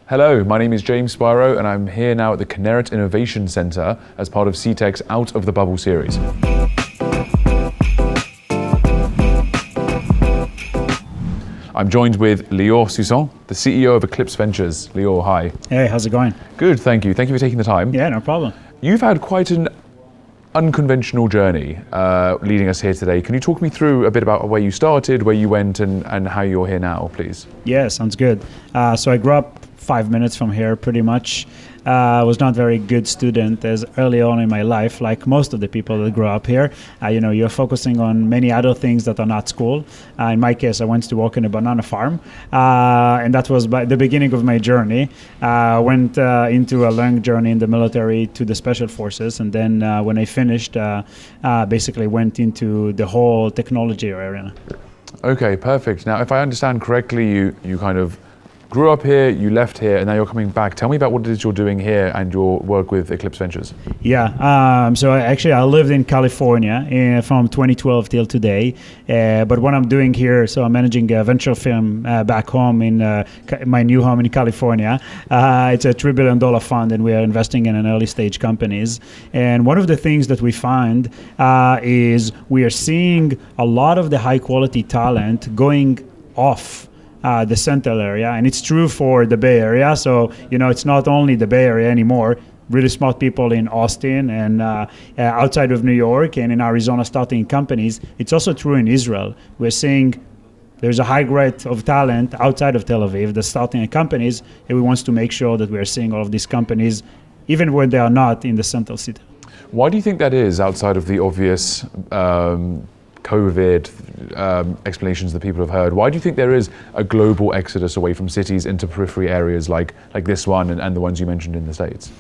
Hello, my name is James Spiro and I'm here now at the Kinneret Innovation Center as part of CTech's Out of the Bubble series. I'm joined with Lior Susan, the CEO of Eclipse Ventures. Lior, hi. Hey, how's it going? Good, thank you. Thank you for taking the time. Yeah, no problem. You've had quite an unconventional journey leading us here today. Can you talk me through a bit about where you started, where you went, and how you're here now, please? Yeah, sounds good. So I grew up 5 minutes from here, pretty much. I was not a very good student as early on in my life, like most of the people that grow up here. You're focusing on many other things that are not school. In my case, I went to work in a banana farm, and that was by the beginning of my journey. I went into a long journey in the military to the special forces, and then when I finished, basically went into the whole technology area. Okay, perfect. Now, if I understand correctly, you kind of grew up here, you left here, and now you're coming back. Tell me about what it is you're doing here and your work with Eclipse Ventures. Yeah, so I lived in California from 2012 till today. But what I'm doing here, so I'm managing a venture firm back home in my new home in California. It's a $3 billion fund, and we are investing in an early stage companies. And one of the things that we find is we are seeing a lot of the high quality talent going off the central area, and it's true for the Bay Area. So, it's not only the Bay Area anymore. Really smart people in Austin and outside of New York and in Arizona starting companies. It's also true in Israel. We're seeing there's a high grade of talent outside of Tel Aviv that's starting companies, and we want to make sure that we're seeing all of these companies, even when they are not in the central city. Why do you think that is, outside of the obvious COVID explanations that people have heard? Why do you think there is a global exodus away from cities into periphery areas like this one and the ones you mentioned in the States?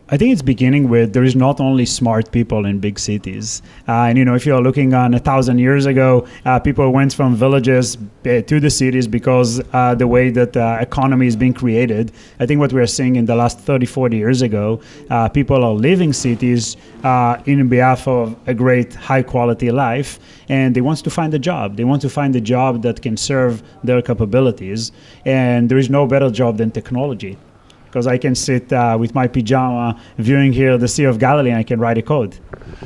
I think it's beginning with there is not only smart people in big cities. If you're looking on 1,000 years ago, people went from villages to the cities because the way that the economy is being created. I think what we're seeing in the last 30, 40 years ago, people are leaving cities in behalf of a great high quality life, and they want to find a job. They want to find a job that can serve their capabilities, and there is no better job than technology. Because I can sit with my pajama viewing here the Sea of Galilee and I can write a code.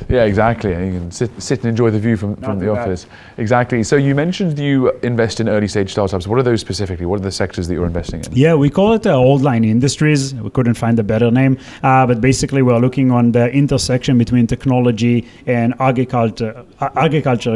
Yeah, exactly. And you can sit and enjoy the view from the office. Exactly. So you mentioned you invest in early stage startups. What are those specifically? What are the sectors that you're investing in? Yeah, we call it old line industries. We couldn't find a better name. But basically we're looking on the intersection between technology and agriculture,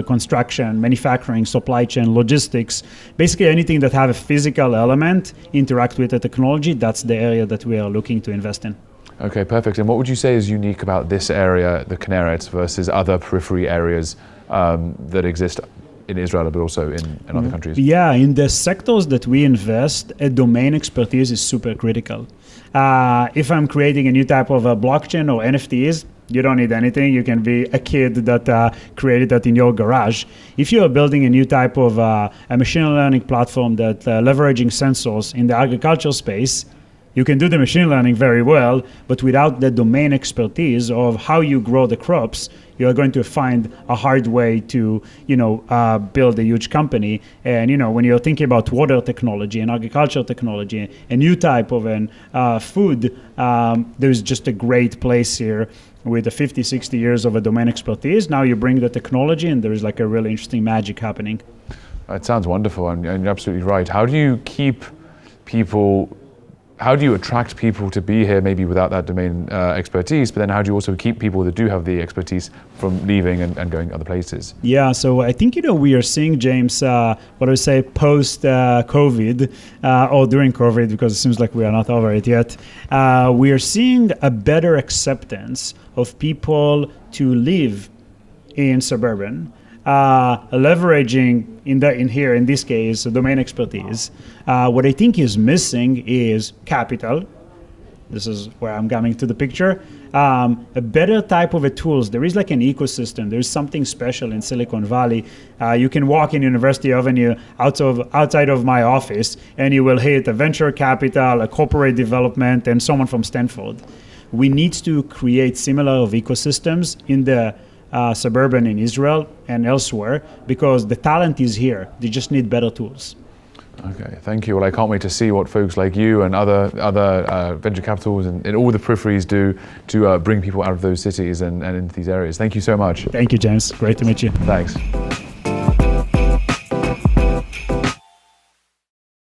construction, manufacturing, supply chain, logistics. Basically anything that have a physical element interact with the technology, that's the area that we are looking to invest in. Okay, perfect. And what would you say is unique about this area, the Kinneret, versus other periphery areas that exist in Israel, but also in other countries? Yeah, in the sectors that we invest, a domain expertise is super critical. If I'm creating a new type of blockchain or NFTs, you don't need anything. You can be a kid that created that in your garage. If you are building a new type of a machine learning platform that leveraging sensors in the agricultural space, you can do the machine learning very well, but without the domain expertise of how you grow the crops, you are going to find a hard way to, build a huge company. And, when you're thinking about water technology and agricultural technology, a new type of food, there's just a great place here with the 50, 60 years of a domain expertise. Now you bring the technology and there is like a really interesting magic happening. It sounds wonderful, and you're absolutely right. How do you attract people to be here, maybe without that domain expertise, but then how do you also keep people that do have the expertise from leaving and going other places? Yeah, so I think, we are seeing, James, post-COVID, or during COVID, because it seems like we are not over it yet, we are seeing a better acceptance of people to live in suburban, leveraging in this case domain expertise. What I think is missing is capital. This is where I'm coming to the picture. A better type of tools. There is like an ecosystem. There's something special in Silicon Valley. You can walk in University Avenue outside of my office and you will hit a venture capital, a corporate development, and someone from Stanford. We need to create similar of ecosystems in the suburban in Israel and elsewhere, because the talent is here. They just need better tools. Okay, thank you. Well, I can't wait to see what folks like you and other venture capitals and all the peripheries do to bring people out of those cities and into these areas. Thank you so much. Thank you, James. Great to meet you. Thanks.